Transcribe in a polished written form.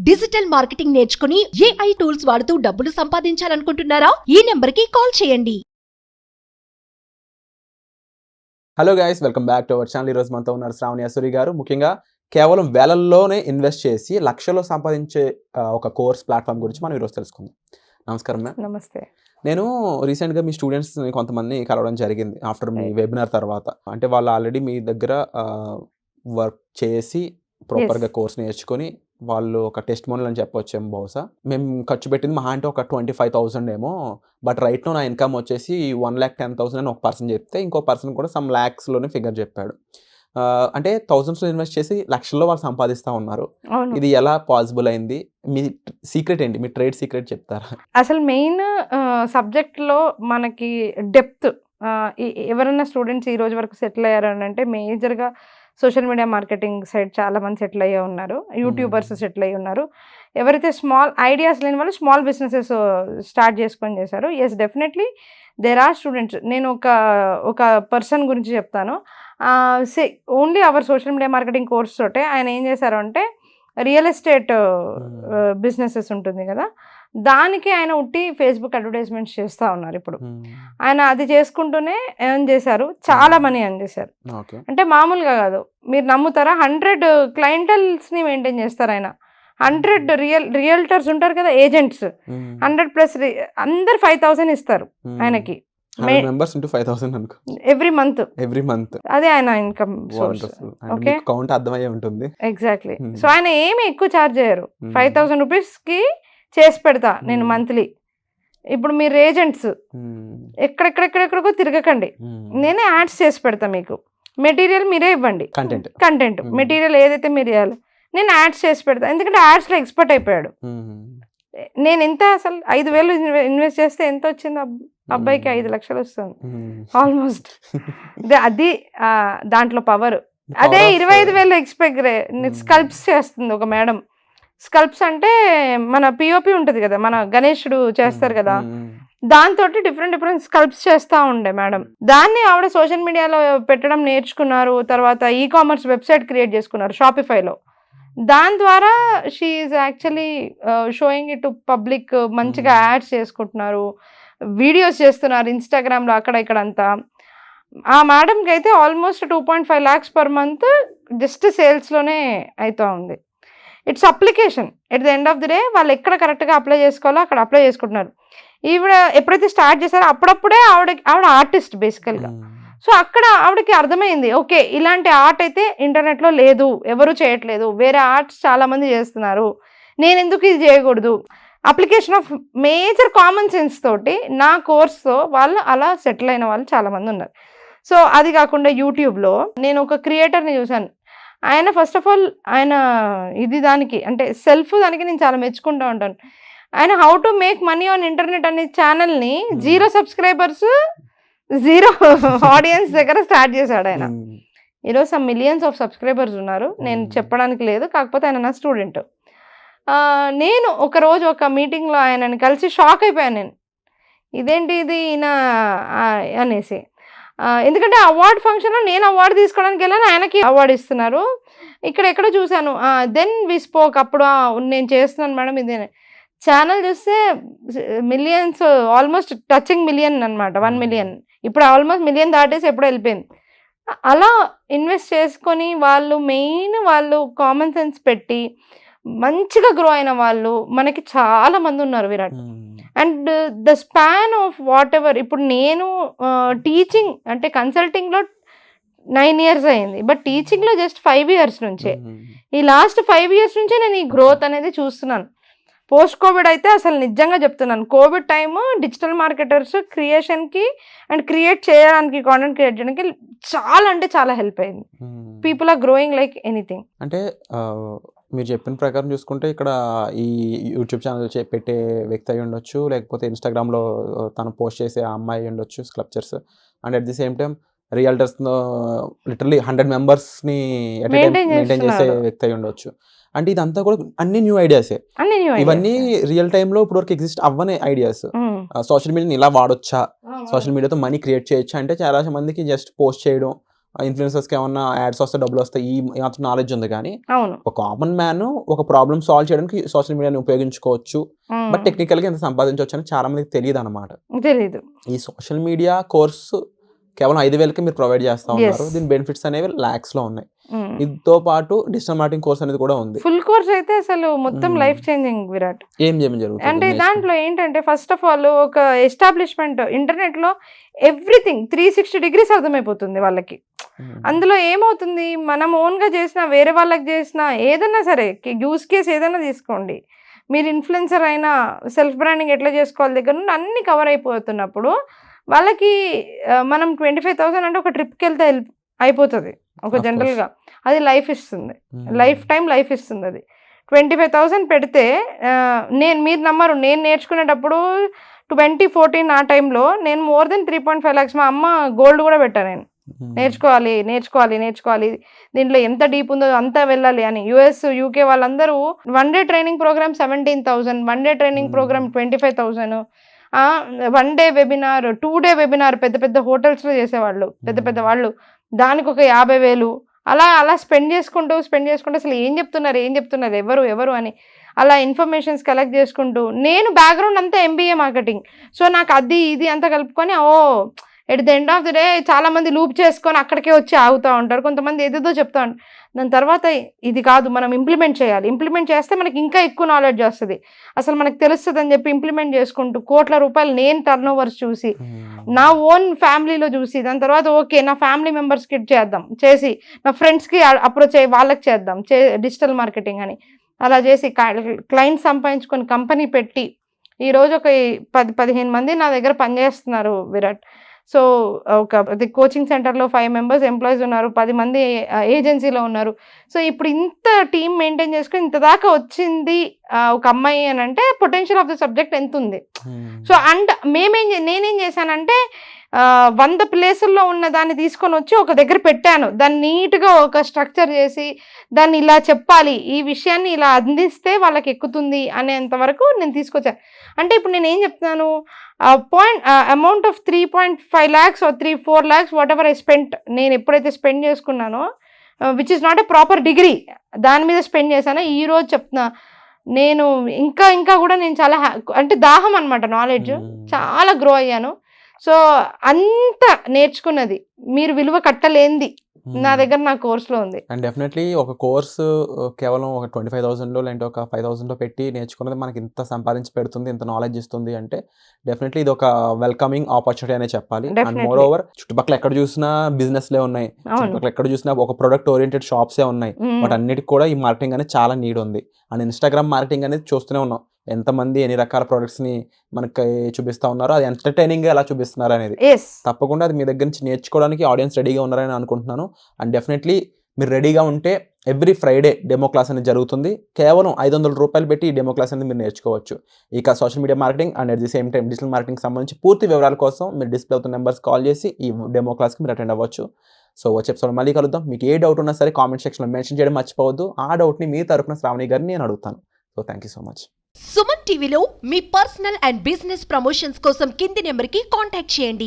Digital marketing నేర్చుకుని AI tools వాడుతూ డబ్బులు సంపాదించాలనుకుంటున్నారా? ఈ నెంబర్కి కాల్ చేయండి. Hello guys, welcome back to our channel. ఈరోజు మనతో ఉన్నారు శ్రావణి అసూరి గారు. ముఖ్యంగా కేవలం వేలల్లోనే ఇన్వెస్ట్ చేసి లక్షల్లో సంపాదించే ఒక కోర్స్ ప్లాట్ఫామ్ గురించి మనం ఈరోజు తెలుసుకుందాం. నమస్కారం మ్యామ్. నమస్తే. నేను రీసెంట్గా మీ స్టూడెంట్స్ని కొంతమంది కలవడం జరిగింది ఆఫ్టర్ మీ వెబినార్ తర్వాత. అంటే వాళ్ళు ఆల్రెడీ మీ దగ్గర వర్క్ చేసి ప్రాపర్గా కోర్స్ నేర్చుకొని వాళ్ళు ఒక టెస్ట్ మోనల్ అని చెప్పొచ్చేమో. బహుశా మేము ఖర్చు పెట్టింది మహా అంటే ఒక 25,000 ఏమో. బట్ రైట్ నో నా ఇన్కమ్ వచ్చేసి 1,10,000 అని ఒక పర్సన్ చెప్తే, ఇంకో పర్సన్ కూడా సమ్ ల్యాక్స్లోనే ఫిగర్ చెప్పాడు. అంటే థౌజండ్స్లో ఇన్వెస్ట్ చేసి లక్షల్లో వాళ్ళు సంపాదిస్తూ ఉన్నారు. ఇది ఎలా పాసిబుల్ అయింది? మీ సీక్రెట్ ఏంటి? మీ ట్రేడ్ సీక్రెట్ చెప్తారా? అసలు మెయిన్ సబ్జెక్ట్లో మనకి డెప్త్, ఎవరైనా స్టూడెంట్స్ ఈ రోజు వరకు సెటిల్ అయ్యారు అని అంటే మేజర్గా సోషల్ మీడియా మార్కెటింగ్ సైడ్ చాలా మంది సెటిల్ అయ్యే ఉన్నారు. యూట్యూబర్స్ సెటిల్ అయ్యి ఉన్నారు. ఎవరైతే స్మాల్ ఐడియాస్ లేని వాళ్ళు స్మాల్ బిజినెసెస్ స్టార్ట్ చేసుకొని చేశారు. Yes, definitely there are students. నేను ఒక పర్సన్ గురించి చెప్తాను. Only our social media marketing course తోటే ఆయన ఏం చేశారు అంటే, రియల్ ఎస్టేట్ బిజినెసెస్ ఉంటుంది కదా, దానికి ఆయన ఉట్టి ఫేస్బుక్ అడ్వర్టైజ్మెంట్స్ చేస్తూ ఉన్నారు. ఇప్పుడు ఆయన అది చేసుకుంటూనే ఎర్న్ చేశారు, చాలా మనీ ఎర్న్ చేశారు. అంటే మామూలుగా కాదు, మీరు నమ్ముతారా? 100 క్లయింటల్స్ని మెయింటైన్ చేస్తారు ఆయన. 100 రియల్టర్స్ ఉంటారు కదా, ఏజెంట్స్, 100+ అందరు 5,000 ఇస్తారు ఆయనకి ఎవ్రీ మంత్. అదే ఆయన ఇన్కమ్ సోర్స్. ఓకే, కౌంట్ అర్థమయ్యే ఉంటుంది. ఎగ్జాక్ట్లీ. సో ఆయన ఏమి ఎక్కువ ఛార్జ్ చేయరు. 5,000 రూపీస్కి చేసి పెడతా నేను మంత్లీ. ఇప్పుడు మీరు ఏజెంట్స్ ఎక్కడెక్కడెక్కడెక్కడికో తిరగకండి, నేనే యాడ్స్ చేసి పెడతా. మీకు మెటీరియల్ మీరే ఇవ్వండి, కంటెంట్ మెటీరియల్ ఏదైతే మీరు ఇవ్వాలి, నేను యాడ్స్ చేసి పెడతా. ఎందుకంటే యాడ్స్లో ఎక్స్పర్ట్ అయిపోయాడు. నేను ఎంత అసలు 5,000 ఇన్వెస్ట్ చేస్తే ఎంత వచ్చింది? అబ్బాయికి 5 లక్షలు వస్తుంది ఆల్మోస్ట్. అది దాంట్లో పవర్. అదే 25,000 స్కల్ప్స్ చేస్తుంది ఒక మేడం. స్కల్ప్స్ అంటే మన పిఓపి ఉంటుంది కదా, మన గణేశుడు చేస్తారు కదా, దాంతో డిఫరెంట్ స్కల్ప్స్ చేస్తూ ఉండే మేడం. దాన్ని ఆవిడ సోషల్ మీడియాలో పెట్టడం నేర్చుకున్నారు. తర్వాత ఈ-కామర్స్ వెబ్సైట్ క్రియేట్ చేసుకున్నారు షాపిఫైలో. దాని ద్వారా she is actually showing it to public. మంచిగా యాడ్స్ చేసుకుంటున్నారు, వీడియోస్ చేస్తున్నారు ఇన్స్టాగ్రామ్లో అక్కడ ఇక్కడ అంతా. ఆ మేడంకి అయితే almost 2.5 lakhs per month just సేల్స్లోనే అవుతూ ఉంది. It's application. At the end of the day వాళ్ళు ఎక్కడ కరెక్ట్గా అప్లై చేసుకోవాలో అక్కడ అప్లై చేసుకుంటున్నారు. ఈవిడ ఎప్పుడైతే స్టార్ట్ చేశారో అప్పుడప్పుడే ఆవిడ ఆర్టిస్ట్ బేసికల్గా. సో అక్కడ ఆవిడకి అర్థమైంది, ఓకే ఇలాంటి ఆర్ట్ అయితే ఇంటర్నెట్లో లేదు, ఎవరు చేయట్లేదు, వేరే ఆర్ట్స్ చాలామంది చేస్తున్నారు, నేను ఎందుకు ఇది చేయకూడదు. Application of major common sense తోటి నా కోర్స్తో వాళ్ళు అలా సెటిల్ అయిన వాళ్ళు చాలామంది ఉన్నారు. సో అది కాకుండా యూట్యూబ్లో నేను ఒక క్రియేటర్ని చూశాను. ఆయన ఫస్ట్ ఆఫ్ ఆల్ ఆయన దానికి అంటే సెల్ఫ్ దానికి నేను చాలా మెచ్చుకుంటూ ఉంటాను. ఆయన how to make money on internet అనే ఛానల్ని 0 సబ్స్క్రైబర్స్ 0 ఆడియన్స్ దగ్గర స్టార్ట్ చేశాడు ఆయన. ఈరోజు మిలియన్స్ ఆఫ్ సబ్స్క్రైబర్స్ ఉన్నారు. నేను చెప్పడానికి లేదు, కాకపోతే ఆయన నా స్టూడెంట్. నేను ఒకరోజు ఒక మీటింగ్లో ఆయనని కలిసి షాక్ అయిపోయాను నేను, ఇదేంటి ఇది ఈయన అనేసి. ఎందుకంటే అవార్డ్ ఫంక్షన్లో నేను అవార్డు తీసుకోవడానికి వెళ్ళాను, ఆయనకి అవార్డు ఇస్తున్నారు. ఎక్కడో చూశాను. Then we spoke. అప్పుడు నేను చేస్తున్నాను మేడం ఇది. ఛానల్ చూస్తే మిలియన్స్, ఆల్మోస్ట్ టచింగ్ మిలియన్ అనమాట, 1 million. ఇప్పుడు ఆల్మోస్ట్ 1 million దాటేసి ఎప్పుడో వెళ్ళిపోయింది. అలా ఇన్వెస్ట్ చేసుకొని వాళ్ళు కామన్ సెన్స్ పెట్టి మంచిగా గ్రో అయిన వాళ్ళు మనకి చాలా మంది ఉన్నారు, Virat. And the span of what ever, ఇప్పుడు నేను టీచింగ్ అంటే కన్సల్టింగ్లో 9 years అయింది, బట్ టీచింగ్లో జస్ట్ 5 years నుంచే. ఈ లాస్ట్ 5 years నుంచే నేను ఈ గ్రోత్ అనేది చూస్తున్నాను. పోస్ట్ కోవిడ్ అయితే అసలు నిజంగా చెప్తున్నాను, కోవిడ్ టైము డిజిటల్ మార్కెటర్స్ క్రియేషన్కి అండ్ క్రియేట్ చేయడానికి, కాంటెంట్ క్రియేట్ చేయడానికి చాలా అంటే చాలా హెల్ప్ అయింది. People are growing like anything. అంటే మీరు చెప్పిన ప్రకారం చూసుకుంటే ఇక్కడ ఈ యూట్యూబ్ ఛానల్ పెట్టే వ్యక్తి అయి ఉండొచ్చు, లేకపోతే ఇన్స్టాగ్రామ్లో తను పోస్ట్ చేసే ఆ అమ్మాయి ఉండొచ్చు, sculptures. And at the same time realtors literally 100 మెంబర్స్ని మెయింటైన్ చేసే వ్యక్తి అయి ఉండొచ్చు. అంటే ఇదంతా కూడా అన్ని న్యూ ఐడియాసే. ఇవన్నీ రియల్ టైంలో ఇప్పుడు వరకు ఎగ్జిస్ట్ అవ్వని ఐడియాస్. సోషల్ మీడియాని ఇలా వాడొచ్చా, సోషల్ మీడియాతో మనీ క్రియేట్ చేయొచ్చా అంటే చాలా మందికి జస్ట్ పోస్ట్ చేయడం, ఇన్ఫ్లుయెన్సర్స్కి ఏమన్నా యాడ్స్ వస్తే డబ్బులు వస్తాయి ఈ మాత్రం నాలెడ్జ్ ఉంది, కానీ అవును. ఒక కామన్ మ్యాన్ ఒక ప్రాబ్లమ్ సాల్వ్ చేయడానికి సోషల్ మీడియాని ఉపయోగించుకోవచ్చు, బట్ టెక్నికల్గా ఎంత సంపాదించవచ్చు అని చాలా మందికి తెలియదు అనమాట. తెలీదు. ఈ సోషల్ మీడియా కోర్సు కేవలం 5,000కి మీరు ప్రొవైడ్ చేస్తా ఉన్నారు. దీని బెనిఫిట్స్ అనేవి lakhs లో ఉన్నాయి. దీంతో పాటు డిజిటల్ మార్కెటింగ్ కోర్స్ అనేది కూడా ఉంది. ఫుల్ కోర్స్ అయితే అసలు మొత్తం లైఫ్ చేంజింగ్ విరాట్. ఏం జరుగుతుంది అంటే దాంట్లో ఏంటంటే ఫస్ట్ ఆఫ్ ఆల్ ఒక ఎస్టాబ్లిష్మెంట్ ఇంటర్నెట్ లో ఎవ్రీథింగ్ 360 degrees అర్థమైపోతుంది వాళ్ళకి. అందులో ఏమవుతుంది, మనం ఓన్ గా చేసినా వేరే వాళ్ళకి చేసినా ఏదైనా సరే యూస్ కేస్ ఏదైనా తీసుకోండి, మీరు ఇన్ఫ్లుయెన్సర్ అయినా సెల్ఫ్ బ్రాండింగ్ ఎట్లా చేసుకోవాలి దగ్గర నుండి అన్ని కవర్ అయిపోతున్నప్పుడు వాళ్ళకి మనం 25,000 అంటే ఒక ట్రిప్కి వెళ్తే అయిపోతుంది ఒక జనరల్గా. అది లైఫ్ ఇస్తుంది, లైఫ్ టైం లైఫ్ ఇస్తుంది. అది 25,000 పెడితే మీరు నమ్మరు, నేను నేర్చుకునేటప్పుడు 2014 ఆ టైంలో నేను more than 3.5 lakhs మా అమ్మ గోల్డ్ కూడా పెట్టాను నేను. నేర్చుకోవాలి దీంట్లో ఎంత డీప్ ఉందో అంతా వెళ్ళాలి అని. US UK వాళ్ళందరూ 1 day training programme 17,000, 1 day training programme 25,000, 1 day webinar, 2 day webinar పెద్ద పెద్ద హోటల్స్లో చేసేవాళ్ళు, పెద్ద వాళ్ళు దానికి ఒక 50,000 అలా స్పెండ్ చేసుకుంటూ అసలు ఏం చెప్తున్నారు ఎవరు అని అలా ఇన్ఫర్మేషన్స్ కలెక్ట్ చేసుకుంటూ, నేను బ్యాక్గ్రౌండ్ అంతా MBA మార్కెటింగ్. సో నాకు అది ఇది అంతా కలుపుకొని at the end of the day చాలా మంది లూప్ చేసుకొని అక్కడికే వచ్చి ఆగుతూ ఉంటారు, కొంతమంది ఏదేదో చెప్తా ఉంటారు. దాని తర్వాత ఇది కాదు, మనం ఇంప్లిమెంట్ చేస్తే మనకి ఇంకా ఎక్కువ నాలెడ్జ్ వస్తుంది, అసలు మనకు తెలుస్తుంది అని చెప్పి ఇంప్లిమెంట్ చేసుకుంటూ కోట్ల రూపాయలు నేను టర్న్ ఓవర్స్ చూసి నా ఓన్ ఫ్యామిలీలో చూసి, దాని తర్వాత ఓకే నా ఫ్యామిలీ మెంబర్స్కి చేసి నా ఫ్రెండ్స్కి అప్రోచ్ అయ్యి వాళ్ళకి చేద్దాం డిజిటల్ మార్కెటింగ్ అని అలా చేసి క్లయింట్స్ సంపాదించుకొని కంపెనీ పెట్టి ఈరోజు ఒక 10-15 మంది నా దగ్గర పనిచేస్తున్నారు విరాట్. సో ఒక కోచింగ్ సెంటర్లో 5 members ఎంప్లాయీస్ ఉన్నారు, 10 మంది ఏజెన్సీలో ఉన్నారు. సో ఇప్పుడు ఇంత టీం మెయింటైన్ చేసుకుని ఇంత దాకా వచ్చింది ఒక అమ్మాయి అని అంటే పొటెన్షియల్ ఆఫ్ ద సబ్జెక్ట్ ఎంత ఉంది. సో అండ్ నేనేం చేశానంటే 100 ప్లేసుల్లో ఉన్న దాన్ని తీసుకొని వచ్చి ఒక దగ్గర పెట్టాను, దాన్ని నీట్గా ఒక స్ట్రక్చర్ చేసి దాన్ని ఇలా చెప్పాలి, ఈ విషయాన్ని ఇలా అందిస్తే వాళ్ళకి ఎక్కుతుంది అనేంత వరకు నేను తీసుకొచ్చాను. అంటే ఇప్పుడు నేను ఏం చెప్తున్నాను, amount of 3.5 lakhs or 3-4 lakhs whatever I spent, నేను ఎప్పుడైతే స్పెండ్ చేసుకున్నానో which is not a proper degree దాని మీద స్పెండ్ చేశానో ఈరోజు చెప్తున్నా నేను ఇంకా కూడా నేను చాలా అంటే దాహం అనమాట, నాలెడ్జ్ చాలా గ్రో అయ్యాను. సో అంత నేర్చుకున్నది మీరు విలువ కట్టలేంది నా దగ్గర నా కోర్సులో ఉంది. అండ్ డెఫినెట్లీ ఒక కోర్సు కేవలం ఒక 25,000 లేదంటే ఒక 5,000 పెట్టి నేర్చుకున్నది మనకి ఇంత సంపాదించి పెడుతుంది, ఇంత నాలెడ్జ్ ఇస్తుంది అంటే డెఫినెట్లీ ఇది ఒక వెల్కమింగ్ ఆపర్చునిటీ అనే చెప్పాలి. అండ్ మోర్ ఓవర్ చుట్టుపక్కల ఎక్కడ చూసినా బిజినెస్లే ఉన్నాయి, చుట్టుపక్కల ఎక్కడ చూసినా ఒక ప్రొడక్ట్ ఓరియంటెడ్ షాప్సే ఉన్నాయి, బట్ అన్నిటికి కూడా ఈ మార్కెటింగ్ అనేది చాలా నీడ్ ఉంది. అండ్ ఇన్స్టాగ్రామ్ మార్కెటింగ్ అనేది చూస్తూనే ఉన్నాం, ఎంతమంది ఎన్ని రకాల ప్రొడక్ట్స్ని మనకి చూపిస్తూ ఉన్నారో, అది ఎంటర్టైనింగ్గా ఎలా చూపిస్తున్నారు అనేది. తప్పకుండా అది మీ దగ్గర నుంచి నేర్చుకోవడానికి ఆడియన్స్ రెడీగా ఉన్నారని అనుకుంటున్నాను. అండ్ డెఫినెట్లీ మీరు రెడీగా ఉంటే ఎవ్రీ ఫ్రైడే డెమో క్లాస్ అనేది జరుగుతుంది. కేవలం 500 రూపాయలు పెట్టి ఈ డెమో క్లాస్ అనేది మీరు నేర్చుకోవచ్చు. ఇక social media marketing and at the same time digital marketing సంబంధించి పూర్తి వివరాల కోసం మీరు డిస్ప్లే అవుతున్న నెంబర్స్ కాల్ చేసి ఈ డెమో క్లాస్కి మీరు అటెండ్ అవ్వచ్చు. సో వచ్చే ఎపిసోడ్ మళ్ళీ కలుద్దాం. మీకు ఏ డౌట్ ఉన్నా సరే కామెంట్ సెక్షన్లో మెన్షన్ చేయడం మర్చిపోవద్దు. ఆ డౌట్ని మీ తరపున శ్రావణి గారిని నేను అడుగుతాను. So thank you so much. Suman టీవీలో మీ పర్సనల్ అండ్ బిజినెస్ ప్రమోషన్స్ కోసం కింది నెంబర్కి కాంటాక్ట్ చేయండి.